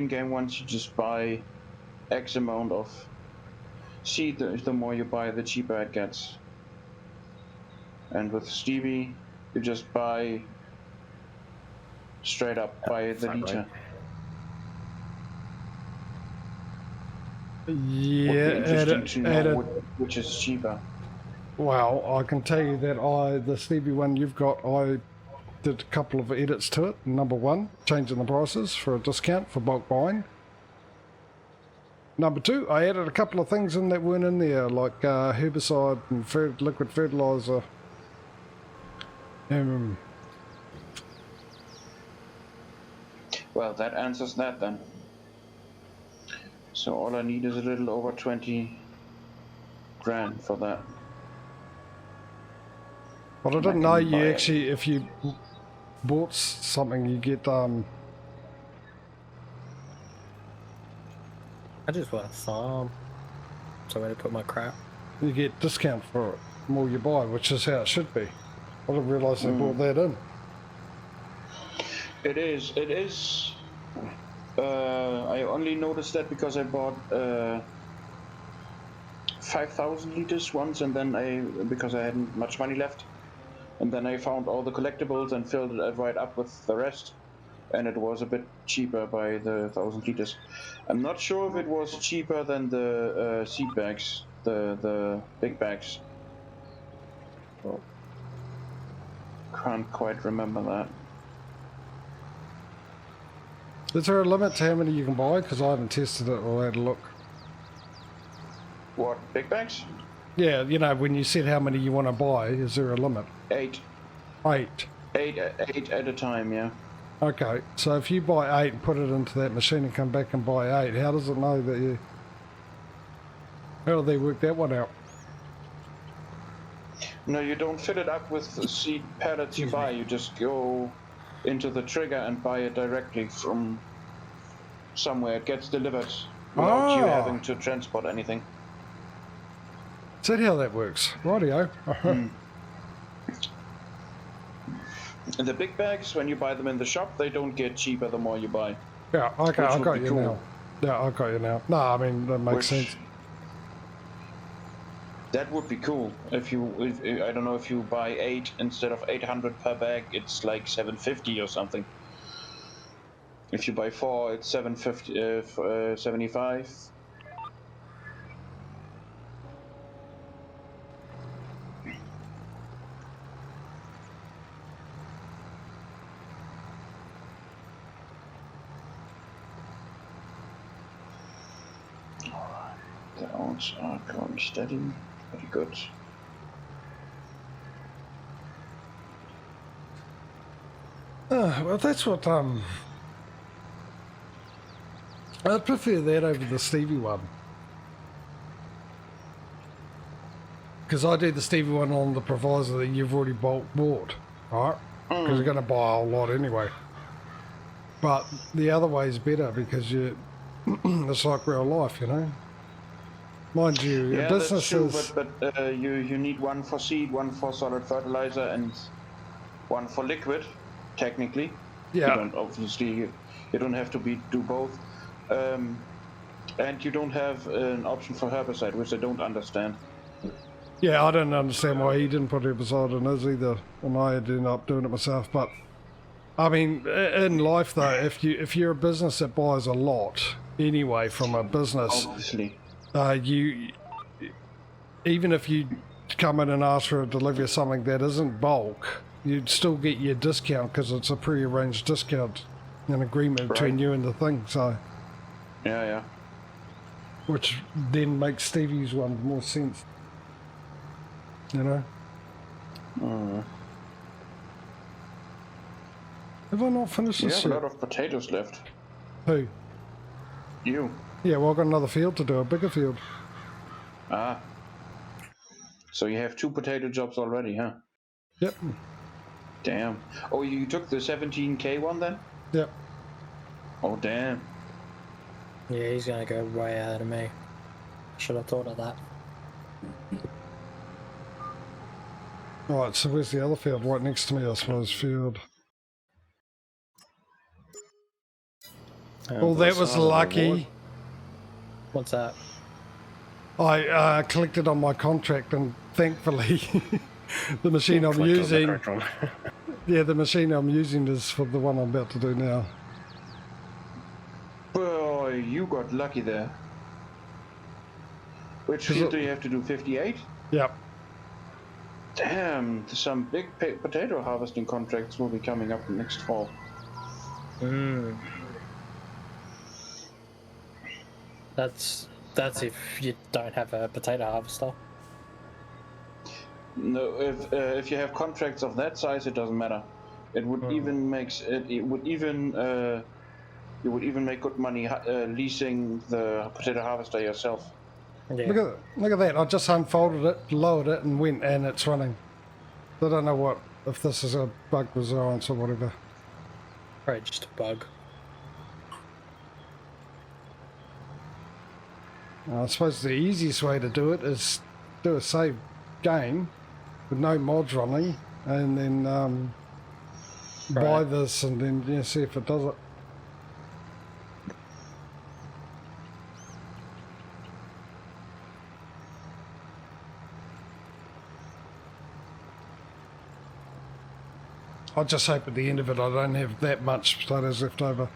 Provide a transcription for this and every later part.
in-game ones, you just buy X amount of seed. The more you buy, the cheaper it gets. And with Stevie, you just buy straight up by the liter. Yeah, would be interesting to know which is cheaper. Well, I can tell you that the Stevie one you've got, I did a couple of edits to it. Number one, changing the prices for a discount for bulk buying. Number two, I added a couple of things in that weren't in there, like herbicide and liquid fertilizer. Well, that answers that then. So all I need is a little over 20 grand for that. But I didn't know you actually, if you bought something, you get I just want to farm. So where to put my crap? You get discount for it, the more you buy, which is how it should be. I didn't realise they brought that in. It is. I only noticed that because I bought 5,000 liters once, and then because I hadn't much money left, and then I found all the collectibles and filled it right up with the rest, and it was a bit cheaper by the 1,000 liters. I'm not sure if it was cheaper than the seed bags, the big bags. Oh. Can't quite remember that. Is there a limit to how many you can buy? Because I haven't tested it or had a look. What, big bags? Yeah, you know, when you said how many you want to buy, is there a limit? 8. 8? 8 at a time, yeah. Okay, so if you buy 8 and put it into that machine and come back and buy 8, how does it know that you... How do they work that one out? No, you don't fill it up with the seed pellets you buy. You just go into the trigger and buy it directly from somewhere. It gets delivered without you having to transport anything. Is that how that works? Rightio. And the big bags, when you buy them in the shop, they don't get cheaper the more you buy. Yeah, okay, I got you now. Yeah, I got you now. No, I mean, that makes sense. That would be cool. If I don't know, if you buy 8 instead of 800 per bag, it's like 750 or something. If you buy 4, it's 750, 75. Alright, the odds are going steady. Very good. Well, that's what, I'd prefer that over the Stevie one. Because I do the Stevie one on the proviso that you've already bulk bought, right? Because you're going to buy a whole lot anyway. But the other way is better because it's like real life, you know? Mind you, yeah, business that's true, but you need one for seed, one for solid fertilizer, and one for liquid, technically. Yeah. You don't have to do both. And you don't have an option for herbicide, which I don't understand. Yeah, I don't understand why he didn't put herbicide in his either, and I ended up doing it myself. But I mean, in life though, if you're a business that buys a lot anyway from a business, obviously, you even if you come in and ask for a delivery of something that isn't bulk, you'd still get your discount because it's a pre-arranged discount, an agreement between you and the thing. So yeah, which then makes Stevie's one more sense, you know. Have I not finished this yet? You have a lot of potatoes left. Who? You. Yeah, well, I've got another field to do, a bigger field. Ah. So you have 2 potato jobs already, huh? Yep. Damn. Oh, you took the 17k one then? Yep. Oh, damn. Yeah, he's gonna go way ahead of me. Should have thought of that. Right, so where's the other field? Right next to me, I suppose, field. Well, that was lucky. What's that? I collected on my contract, and thankfully, the machine I'm using. Yeah, the machine I'm using is for the one I'm about to do now. Boy, you got lucky there. Which field do you have to do? 58? Yep. Damn, some big potato harvesting contracts will be coming up next fall. That's if you don't have a potato harvester. No, if you have contracts of that size, it doesn't matter. It would even makes it. It would even you would even make good money leasing the potato harvester yourself. Yeah. Look at that! I just unfolded it, lowered it, and went, and it's running. I don't know if this is a bug resilience or whatever. Right, just a bug. I suppose the easiest way to do it is do a save game with no mods running, and then buy this, and then see if it does it. I just hope at the end of it I don't have that much potatoes left over.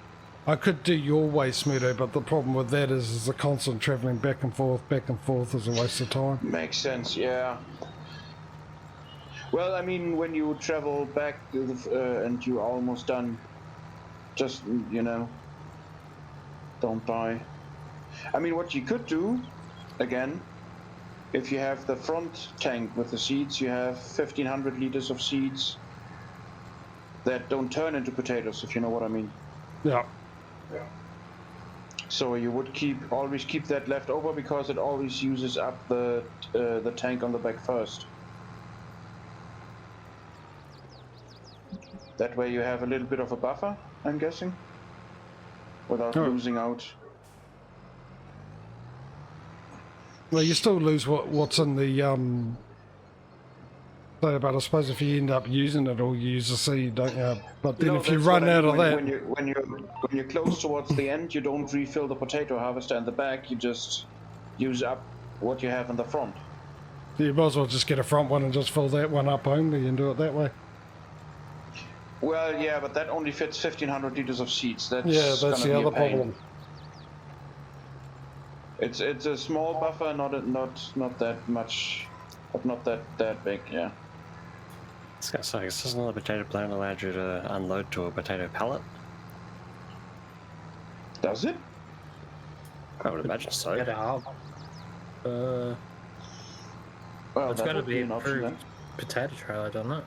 I could do your way, Smudo, but the problem with that is the constant travelling back and forth is a waste of time. Makes sense, yeah. Well, I mean, when you travel back and you're almost done, just, you know, don't die. I mean, what you could do, again, if you have the front tank with the seeds, you have 1,500 liters of seeds that don't turn into potatoes, if you know what I mean. Yeah. So you would always keep that left over, because it always uses up the tank on the back first. That way you have a little bit of a buffer, I'm guessing, without losing out. Well, you still lose what's in the but I suppose if you end up using it, or you use a seed, don't you? But then if you run out of that, when you're close towards the end, you don't refill the potato harvester in the back. You just use up what you have in the front. You might as well just get a front one and just fill that one up only and do it that way. Well, yeah, but that only fits 1,500 liters of seeds. That's the other problem. It's a small buffer, not that much, but not that big. Yeah. I was going to say, is this another potato plant allowed you to unload to a potato pallet? Does it? I would imagine so. Well, it's got to be an approved potato trailer, doesn't it?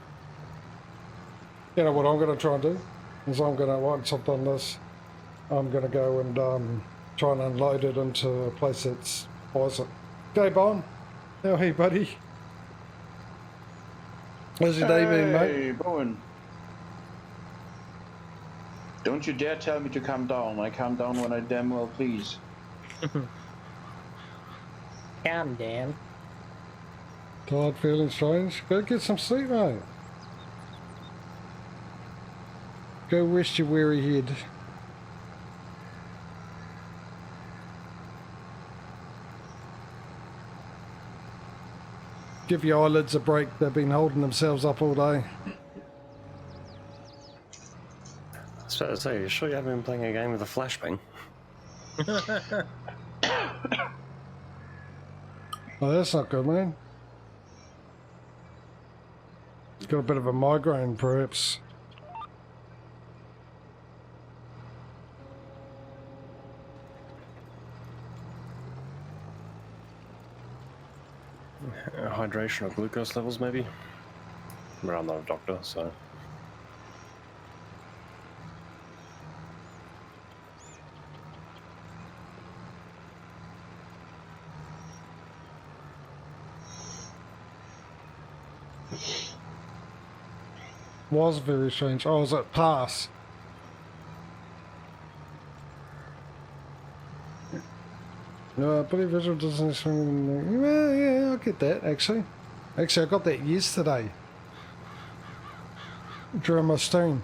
You know what I'm going to try and do? Is once I've done this, I'm going to go and try and unload it into a place that's buys it. Go, Bon. Oh, hey, buddy. How's your day been, mate? Hey, Bowen. Don't you dare tell me to calm down. I calm down when I damn well please. Calm down. Tired, feeling strange? Go get some sleep, mate. Go rest your weary head. Give your eyelids a break. They've been holding themselves up all day. I was about to say, you sure you haven't been playing a game with a flashbang? Oh, that's not good, man. Got a bit of a migraine, perhaps. Hydration or glucose levels, maybe? But I'm not a doctor, so... Was very strange. Oh, was it pass? No, I believe visual doesn't swing. Well, yeah, I get that, actually. Actually, I got that yesterday. During my stream.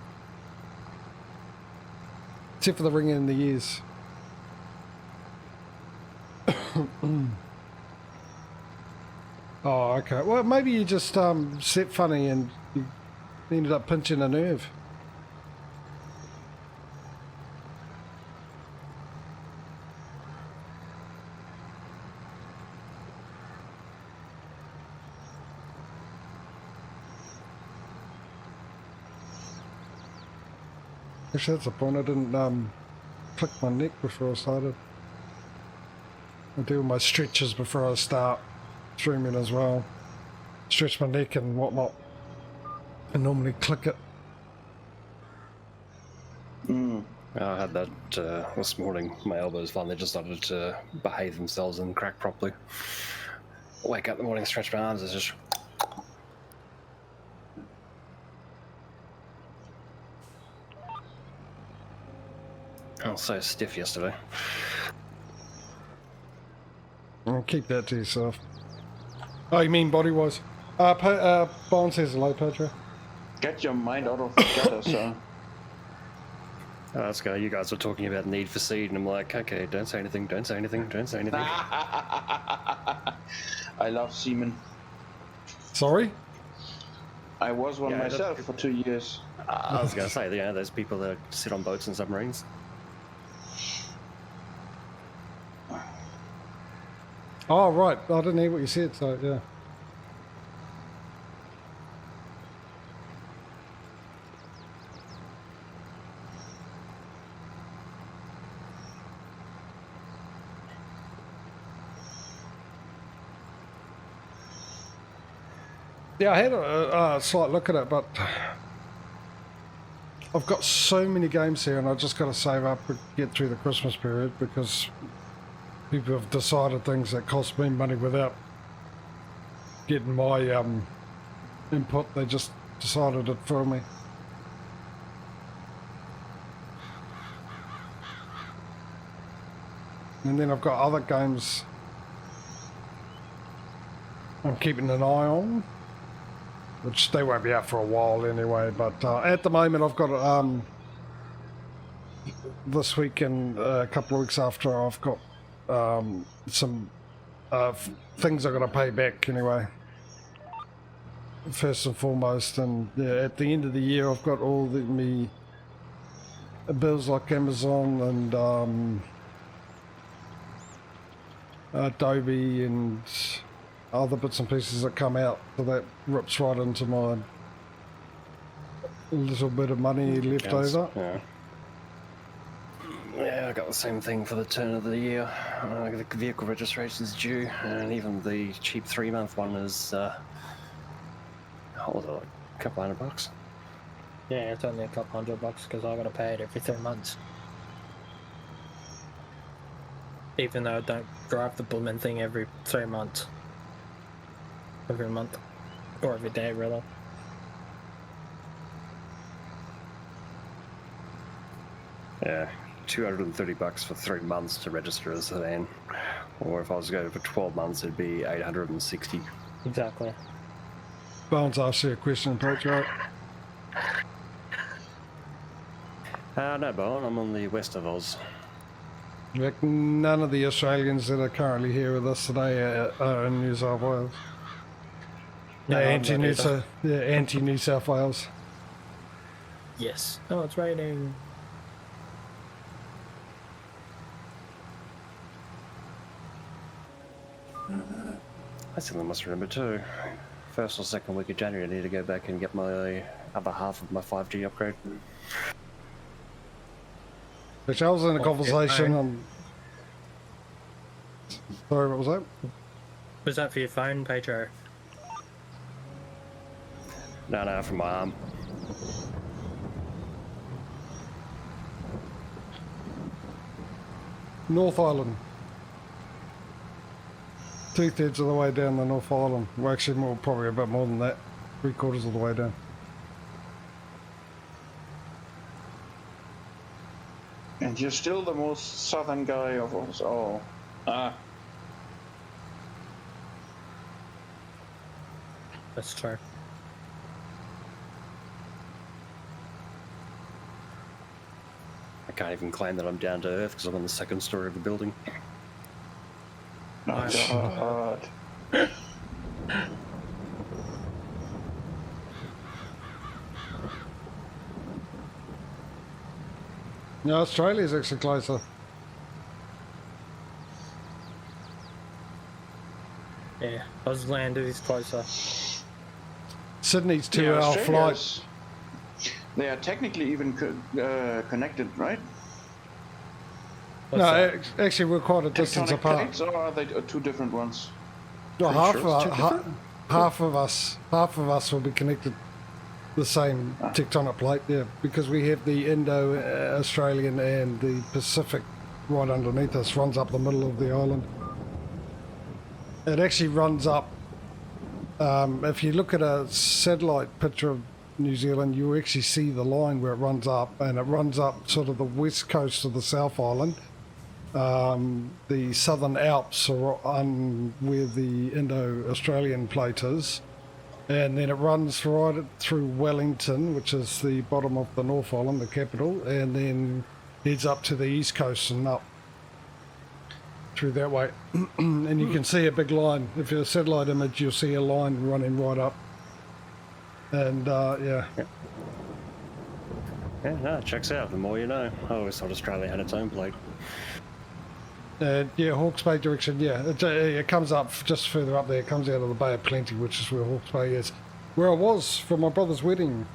except for the ringing in the ears. Oh, okay. Well, maybe you just set funny and you ended up pinching a nerve. Actually, that's the point. I didn't click my neck before I started. I do my stretches before I start streaming as well. Stretch my neck and whatnot. I normally click it. I had that this morning. My elbows finally just started to behave themselves and crack properly. Wake up in the morning, stretch my arms, it's just... I was so stiff yesterday. I'll keep that to yourself. Oh, you mean body-wise? Bond says hello, Patrio. Get your mind out of the gutter, sir. That's good. You guys were talking about Need for Speed, and I'm like, okay, don't say anything, don't say anything, don't say anything. I love seamen. Sorry? I was one Yeah, myself for 2 years. I was going to say, those people that sit on boats and submarines. Oh, right. I didn't hear what you said, so yeah. Yeah, I had a slight look at it, but I've got so many games here and I just got to save up to get through the Christmas period because people have decided things that cost me money without getting my input. They just decided it for me. And then I've got other games I'm keeping an eye on, which they won't be out for a while anyway, but at the moment I've got this week and a couple of weeks after I've got some things I've got to pay back anyway, first and foremost. And yeah, at the end of the year I've got all me bills like Amazon and Adobe and other bits and pieces that come out, so that rips right into my little bit of money left over. Yeah. Yeah, I got the same thing for the turn of the year. The vehicle registration's due, and even the cheap 3-month one is, what was it, like a couple $100? Yeah, it's only a couple $100 because I gotta pay it every 3 months. Even though I don't drive the blooming thing every 3 months. Every month. Or every day, really. Yeah, $230 for 3 months to register as a van. Or if I was to go for 12 months, it'd be $860. Exactly. Bones asked you a question, Patrio. No, Bowen, I'm on the west of Oz. Like, none of the Australians that are currently here with us today are in New South Wales. No, I'm not either. Anti-New South Wales. Yes. Oh, it's raining. I still must remember too. First or second week of January, I need to go back and get my other half of my 5G upgrade. Which I was in a conversation on... Sorry, what was that? Was that for your phone, Patrio? No, from my arm. North Island. 2/3 of the way down the North Island. Well, actually, probably a bit more than that. 3/4 of the way down. And you're still the most southern guy of us all. That's true. can't even claim that I'm down to earth because I'm on the second story of the building. Oh, God. No, Australia's actually closer. Yeah, Ausland is closer. Sydney's 2 Yeah, hour flight. Australia's- They are technically even connected, right? What's No, that? actually we're quite a distance Tectonic apart. plates, or are they two different ones? Well, Pretty sure it's two different. half of us will be connected the same tectonic plate, yeah, because we have the Indo-Australian and the Pacific right underneath us, runs up the middle of the island. It actually runs up, if you look at a satellite picture of New Zealand, you actually see the line where it runs up, and it runs up sort of the west coast of the South Island. The Southern Alps are on where the Indo-Australian plate is, and then it runs right through Wellington, which is the bottom of the North Island, the capital, and then heads up to the east coast and up through that way. And you can see a big line. If you're a satellite image, you'll see a line running right up. And yeah. Yeah, no, it checks out. The more you know. I always thought Australia had its own plate. Yeah, Hawke's Bay direction, yeah. It comes up just further up there. It comes out of the Bay of Plenty, which is where Hawke's Bay is. Where I was for my brother's wedding.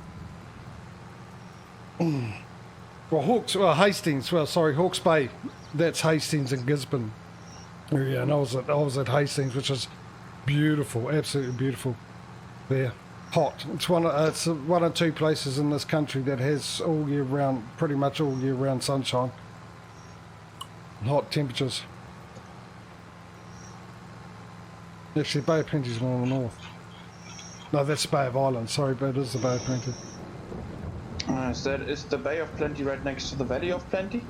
Well, Hastings. Well, sorry, Hawke's Bay. That's Hastings and Gisborne. Yeah, and I was at Hastings, which is beautiful, absolutely beautiful. There, hot. It's one or two places in this country that has all year round, pretty much all year round sunshine. Hot temperatures. Actually, Bay of Plenty's more on the north. No, that's Bay of Islands. Sorry, but it is the Bay of Plenty. Is the Bay of Plenty right next to the Valley of Plenty?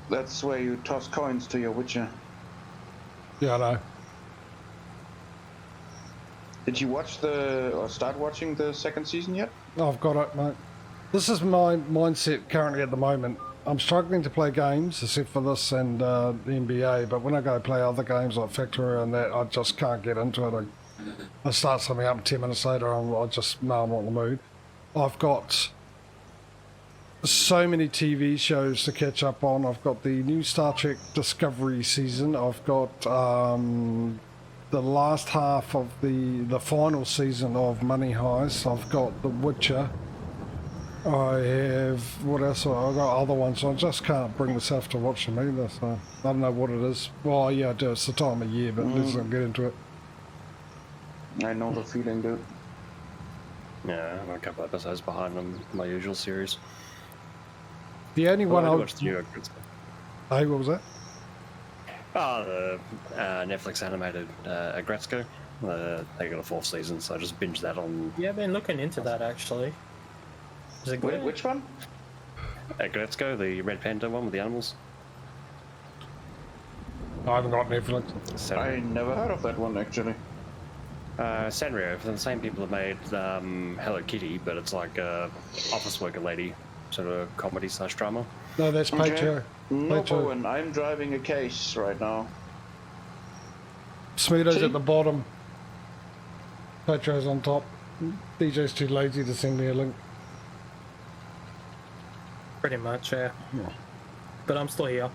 That's where you toss coins to your witcher. Yeah, I know. Did you watch or start watching the second season yet? I've got it, mate. This is my mindset currently at the moment. I'm struggling to play games, except for this and the NBA, but when I go play other games like Factory and that, I just can't get into it. I start something up and 10 minutes later, I just know I'm not in the mood. I've got so many TV shows to catch up on. I've got the new Star Trek Discovery season. I've got the last half of the final season of Money Heist. I've got The Witcher. I have, what else? I've got other ones, so I just can't bring myself to watch them either, so I don't know what it is. Well, yeah, I do, it's the time of year, but let's not get into it. I know the feeling, dude. Yeah, I'm a couple episodes behind on my usual series. The only one I I watched the New York. Hey, what was that? Oh, the Netflix animated Agretzko. They got a 4th season, so I just binged that on Yeah, I've been looking into that actually. Is it good? Which one? Agretzko, the Red Panda one with the animals. I haven't got Netflix. I never heard of that one, actually. Sanrio, the same people that made Hello Kitty, but it's like a office worker lady sort of comedy / drama. No, that's Patrio. No, Patrio. Bowen, I'm driving a case right now. Smudo's See? at the bottom. Patrio's on top. DJ's too lazy to send me a link. Pretty much, yeah. But I'm still here.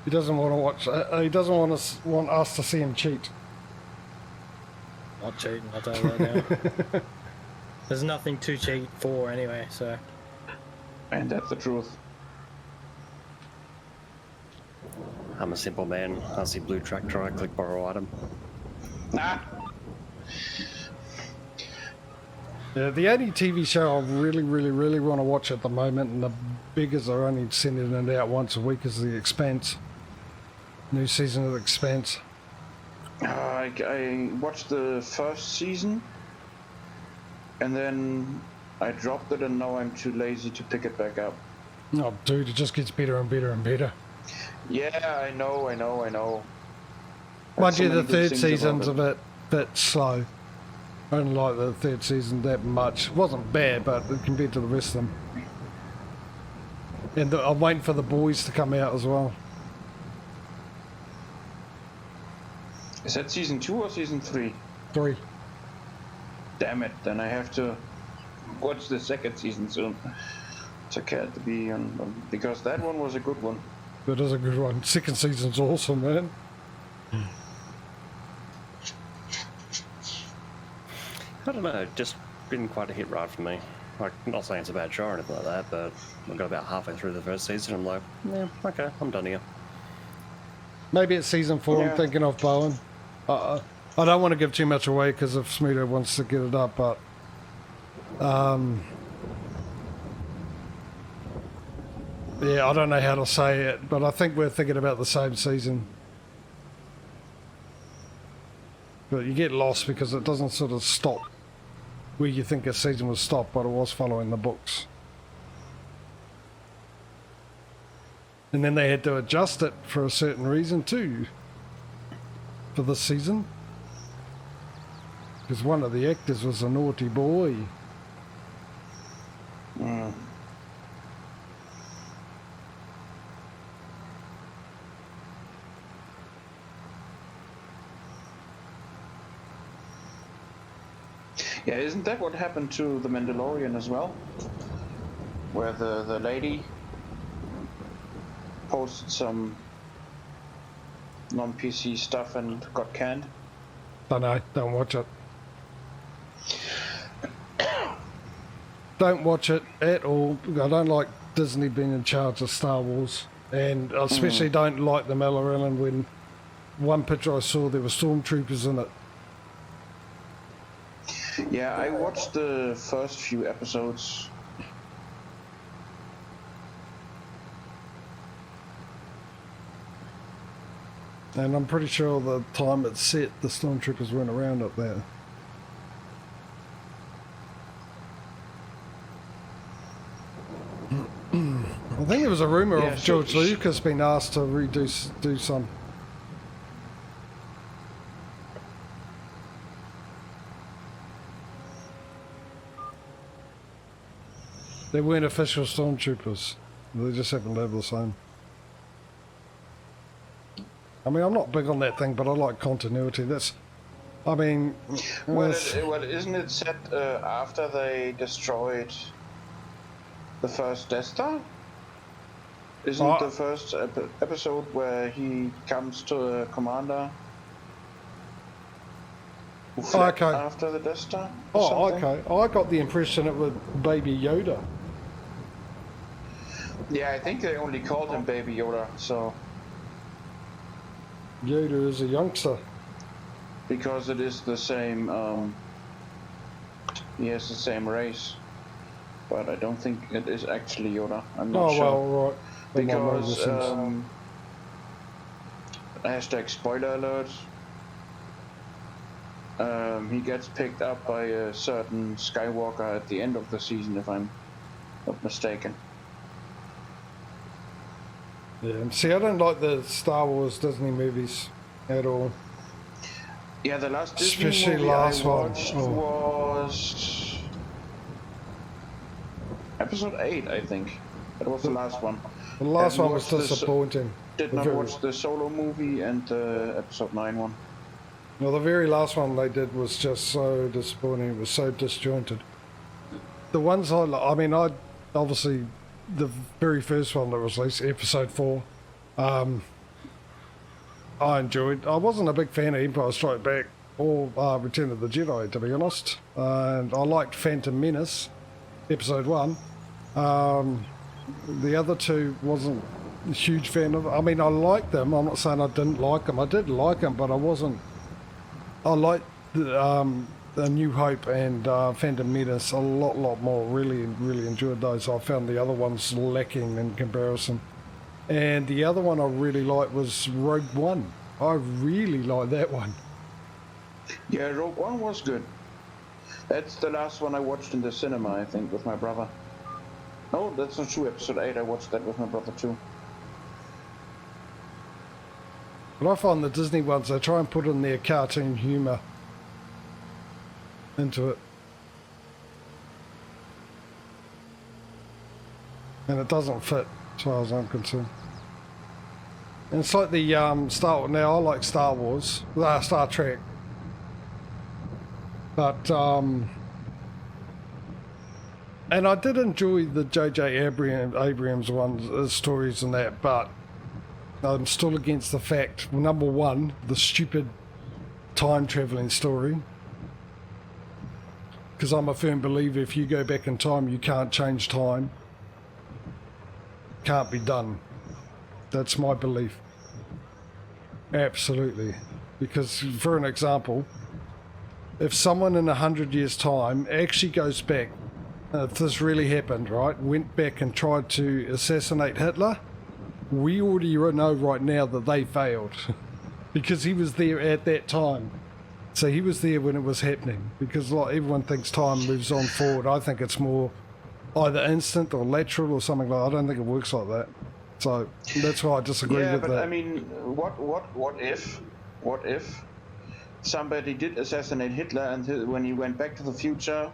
He doesn't want to watch. He doesn't want us to see him cheat. Not cheating, I'll tell you that now. There's nothing to cheat for anyway, so. And that's the truth. I'm a simple man. I see blue tractor, I click borrow item. Ah! Yeah, the only TV show I really want to watch at the moment, and the biggest are only sending it out once a week, is The Expanse. New season of The Expanse. I watched the first season, and then I dropped it, and now I'm too lazy to pick it back up. Oh, dude, it just gets better and better and better. Yeah, I know. Mind So you, many the good third things season's a about bit slow. I didn't like the third season that much. It wasn't bad, but compared to the rest of them. And I'm waiting for The Boys to come out as well. Is that season 2 or season 3? 3. Damn it, then I have to watch the second season soon. To get to be on, because that one was a good one. That is a good one. Second season's awesome, man. I don't know, just been quite a hit ride for me. Like, not saying it's a bad show or anything like that, but I got about halfway through the first season, I'm like, yeah, okay, I'm done here. Maybe it's season 4 Yeah. I'm thinking of, Bowen. I don't want to give too much away because if Smudo wants to get it up, but... yeah, I don't know how to say it, but I think we're thinking about the same season. But you get lost because it doesn't sort of stop where you think a season was stopped, but it was following the books. And then they had to adjust it for a certain reason too, for this season. Because one of the actors was a naughty boy. Mm. Yeah, isn't that what happened to The Mandalorian as well? Where the lady posted some non-PC stuff and got canned? Don't know, don't watch it. Don't watch it at all. I don't like Disney being in charge of Star Wars. And I especially don't like the Miller Island when one picture I saw there were stormtroopers in it. Yeah, I watched the first few episodes. And I'm pretty sure the time it's set, the stormtroopers weren't around up there. I think there was a rumour Yeah, of George Lucas being asked to do some. They weren't official stormtroopers. They just happened to have the same. I mean, I'm not big on that thing, but I like continuity. That's, I mean... Well, isn't it set after they destroyed the first Death Star? Isn't the first episode where he comes to a commander who fled after the Death Star? Oh, okay. I got the impression it was Baby Yoda. Yeah, I think they only called him Baby Yoda, so... Yoda is a youngster. Because it is the same, he has the same race. But I don't think it is actually Yoda, I'm not sure. Oh, well, right. Because, hashtag spoiler alert, he gets picked up by a certain Skywalker at the end of the season, if I'm not mistaken. Yeah, see, I don't like the Star Wars Disney movies at all. Yeah, the last Disney Especially movie last I one. watched was episode 8, I think. That was the last one. The last Haven't one was watched disappointing. Did not watch the Solo movie and the episode 9 one. Well, the very last one they did was just so disappointing. It was so disjointed. The ones I obviously the very first one that was released, episode 4, I enjoyed. I wasn't a big fan of Empire Strikes Back or Return of the Jedi, to be honest. And I liked Phantom Menace, episode 1. The other two wasn't a huge fan of. I mean, I liked them. I'm not saying I didn't like them. I did like them, but I wasn't. I liked the New Hope and Phantom Menace a lot more. Really enjoyed those. I found the other ones lacking in comparison. And the other one I really liked was Rogue One. I really liked that one. Yeah, Rogue One was good. That's the last one I watched in the cinema, I think, with my brother. No, that's not true. Episode 8, I watched that with my brother too. But I find the Disney ones, they try and put in their cartoon humour. into it. And it doesn't fit, as far as I'm concerned. And it's like the Star Wars. Now, I like Star Wars, Star Trek. But, and I did enjoy the J.J. Abrams ones, stories and that, but I'm still against the fact, number one, the stupid time-travelling story. Because I'm a firm believer if you go back in time, you can't change time. Can't be done. That's my belief. Absolutely. Because, for an example, if someone in 100 years' time actually goes back, if this really happened, right, went back and tried to assassinate Hitler, we already know right now that they failed. Because he was there at that time. So he was there when it was happening. Because like everyone thinks time moves on forward. I think it's more either instant or lateral or something like that. I don't think it works like that. So that's why I disagree with that. Yeah, but I mean, what if somebody did assassinate Hitler and when he went back to the future,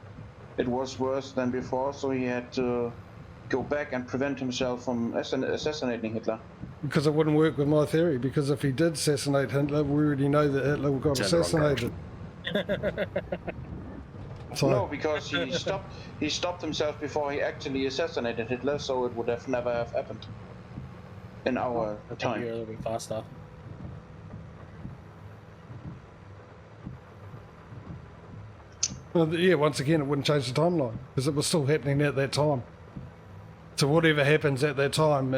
it was worse than before, so he had to go back and prevent himself from assassinating Hitler? Because it wouldn't work with my theory, because if he did assassinate Hitler, we already know that Hitler got assassinated. So, no, because he stopped himself before he actually assassinated Hitler, so it would have never have happened in our time. You're a little bit faster. well, yeah, once again, it wouldn't change the timeline, because it was still happening at that time. So whatever happens at that time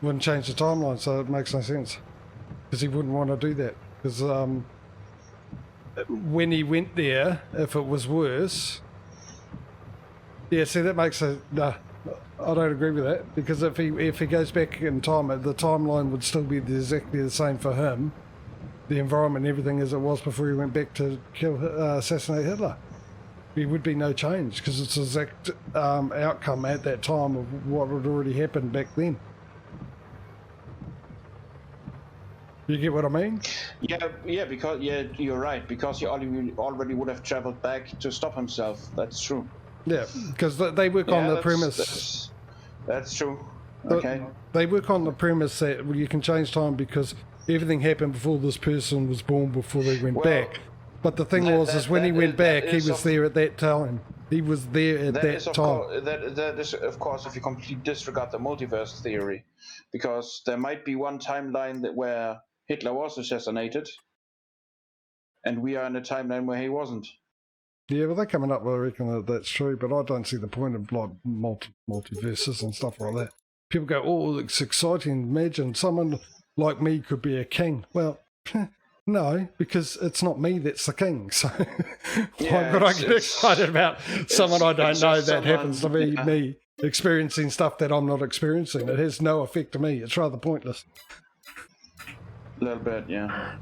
wouldn't change the timeline, so it makes no sense. Because he wouldn't want to do that. Because when he went there, if it was worse... Yeah, see, that makes a... No, I don't agree with that. Because if he goes back in time, the timeline would still be exactly the same for him. The environment and everything as it was before he went back to assassinate Hitler. There would be no change, because it's the exact outcome at that time of what had already happened back then. You get what I mean? Yeah, because you're right. Because he already would have traveled back to stop himself. That's true. Yeah, because they work on the premise. That's true. Okay. They work on the premise that you can change time because everything happened before this person was born, before they went back. But the thing is when he went back, he was there at that time. He was there at that time. That is, of course, if you completely disregard the multiverse theory, because there might be one timeline where Hitler was assassinated, and we are in a timeline where he wasn't. Yeah, well, they're coming up with, I reckon that's true, but I don't see the point of like multiverses and stuff like that. People go, oh, it's exciting. Imagine someone like me could be a king. Well, no, because it's not me that's the king. So why would I get excited about someone I don't know that happens to be me experiencing stuff that I'm not experiencing? It has no effect to me. It's rather pointless. A little bit, yeah.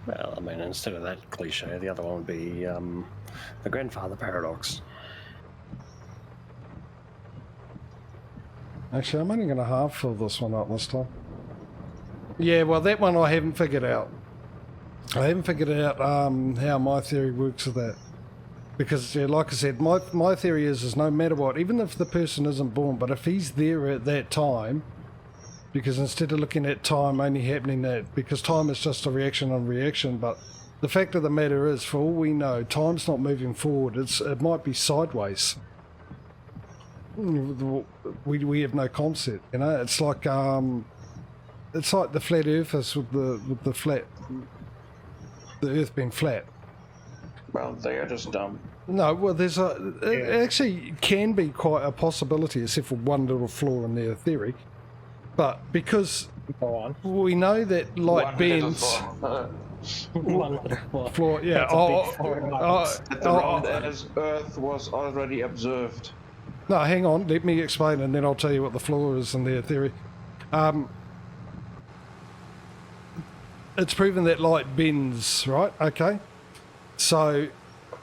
Well, I mean, instead of that cliche, the other one would be the grandfather paradox. Actually, I'm only going to half fill this one up this time. Yeah, well, that one I haven't figured out. I haven't figured out how my theory works with that. Because, yeah, like I said, my theory is no matter what, even if the person isn't born, but if he's there at that time, because instead of looking at time only happening that, because time is just a reaction on reaction, but the fact of the matter is, for all we know, time's not moving forward, it might be sideways. We have no concept, you know. It's like the flat Earth is with the Earth being flat. Well, they are just dumb. No, well, it actually can be quite a possibility, except for one little flaw in their theory. But because we know that light bends. One Flaw, yeah. As Earth was already observed. No, hang on. Let me explain, and then I'll tell you what the flaw is in their theory. It's proven that light bends, right? Okay. So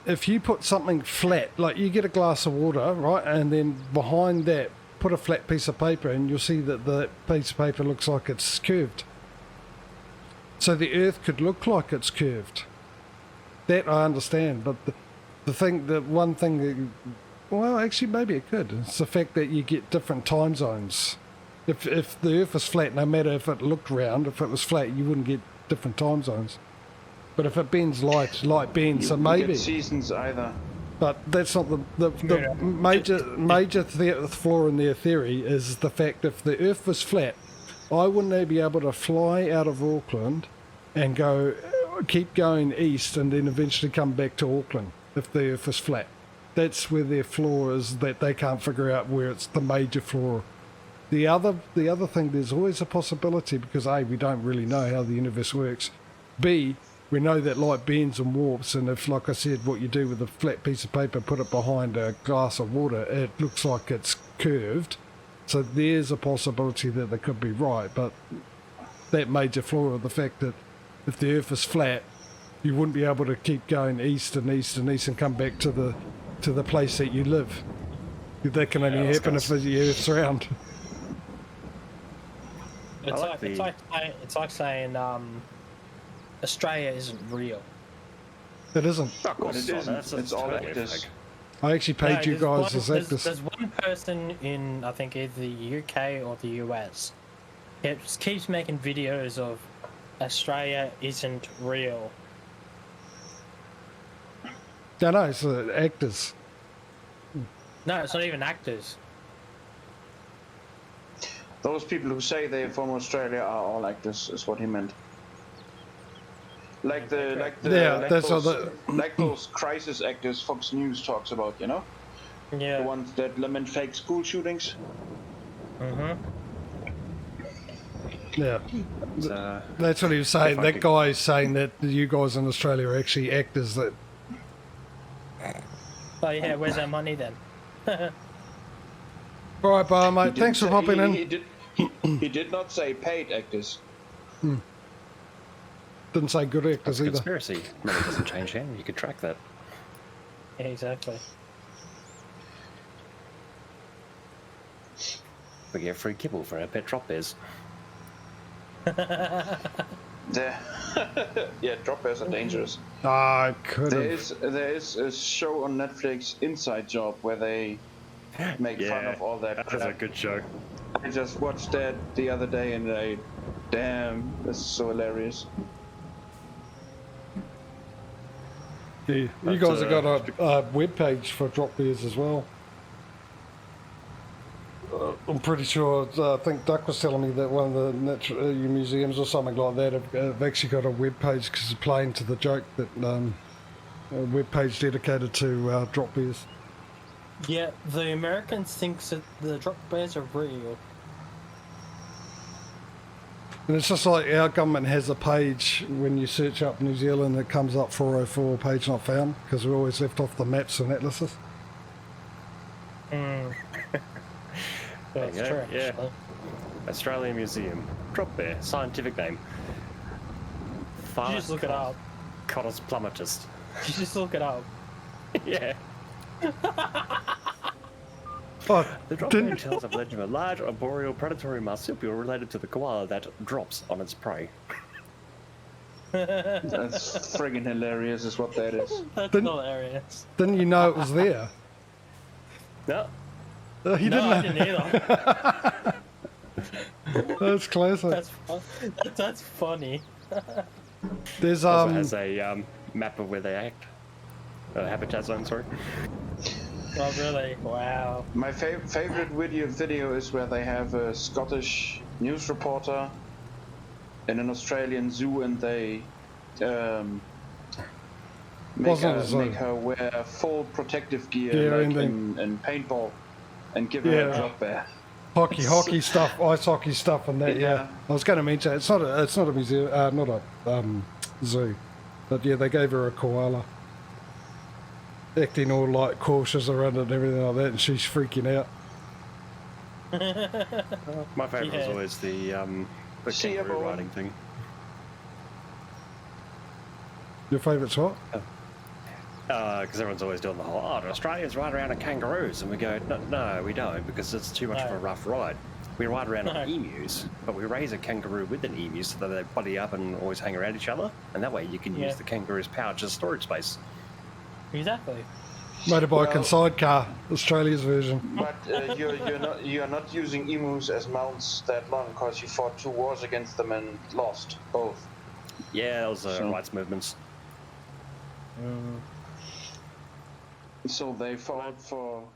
if you put something flat, like you get a glass of water, right, and then behind that put a flat piece of paper, and you'll see that the piece of paper looks like it's curved. So the Earth could look like it's curved. That I understand, but the one thing that, well, actually maybe it could. It's the fact that you get different time zones. If the Earth was flat, no matter if it looked round, if it was flat, you wouldn't get different time zones. But if it bends light bends, so maybe. Get seasons either. But that's not the major flaw in their theory is the fact if the Earth was flat, I wouldn't be able to fly out of Auckland and keep going east and then eventually come back to Auckland if the Earth is flat. That's where their flaw is, that they can't figure out where it's the major flaw. The other thing, there's always a possibility because A, we don't really know how the universe works. B, we know that light bends and warps, and if, like I said, what you do with a flat piece of paper, put it behind a glass of water, it looks like it's curved. So there's a possibility that they could be right, but that major flaw of the fact that if the Earth is flat, you wouldn't be able to keep going east and east and east and come back to the place that you live. That can only happen if the Earth's round. It's like saying Australia isn't real. It isn't. Of course it isn't. It's all actors. I actually paid you guys as actors. There's one person in, I think, either the UK or the US. It keeps making videos of Australia isn't real. No, it's actors. No, it's not even actors. Those people who say they're from Australia are all actors, is what he meant. Like those crisis actors Fox News talks about, you know? Yeah. The ones that lament fake school shootings. Yeah. That's what he was saying. That guy's saying that you guys in Australia are actually actors that... Oh yeah, where's our money then? Alright, Bar, mate, thanks for popping in. He did not say paid actors. Didn't say good actors either. Conspiracy. Money doesn't change hand. You could track that. Yeah, exactly. We get free kibble for our pet drop bears. Yeah, drop bears are dangerous. I could've. There is a show on Netflix, Inside Job, where they make fun of all that crap. That's a good show. I just watched that the other day and damn, this is so hilarious. Yeah, you guys have got a web page for drop bears as well. I'm pretty sure, I think Duck was telling me that one of the museums or something like that have actually got a web page because it's playing to the joke that a web page dedicated to drop bears. Yeah, the Americans think that the drop bears are real. And it's just like our government has a page when you search up New Zealand, it comes up 404 page not found because we're always left off the maps and atlases. That's true. Yeah. Actually. Australian Museum. Drop bear. Scientific name. You just look it up. Cottus plummetist. You just look it up. Yeah. Oh, The drop bear tells of legend of a large arboreal predatory marsupial related to the koala that drops on its prey. That's friggin' hilarious, is what that is. That's hilarious. didn't you know it was there? No. He No, I didn't didn't either. That's classic. That's funny. There's Also has a map of where they act. Habitat zone, sorry. Oh really? Wow. My favorite video is where they have a Scottish news reporter in an Australian zoo and they make her wear full protective gear like in paintball and give her a drop bear. Hockey stuff, ice hockey stuff, and that. Yeah, I was going to mention it's not a museum, not a zoo, but yeah, they gave her a koala, acting all like cautious around it and everything like that, and she's freaking out. My favourite was always the kangaroo riding thing. Your favourite's what? Because everyone's always doing the whole, Australians ride around on kangaroos, and we go, no, we don't, because it's too much of a rough ride. We ride around No. on emus, but we raise a kangaroo with an emu so that they buddy up and always hang around each other, and that way you can use the kangaroo's pouch as storage space. Exactly. Motorbike and sidecar, Australia's version. But you're not using emus as mounts that long because you fought 2 wars against them and lost both. Yeah, that was rights movements. So they fought for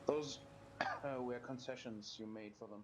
those were concessions you made for them.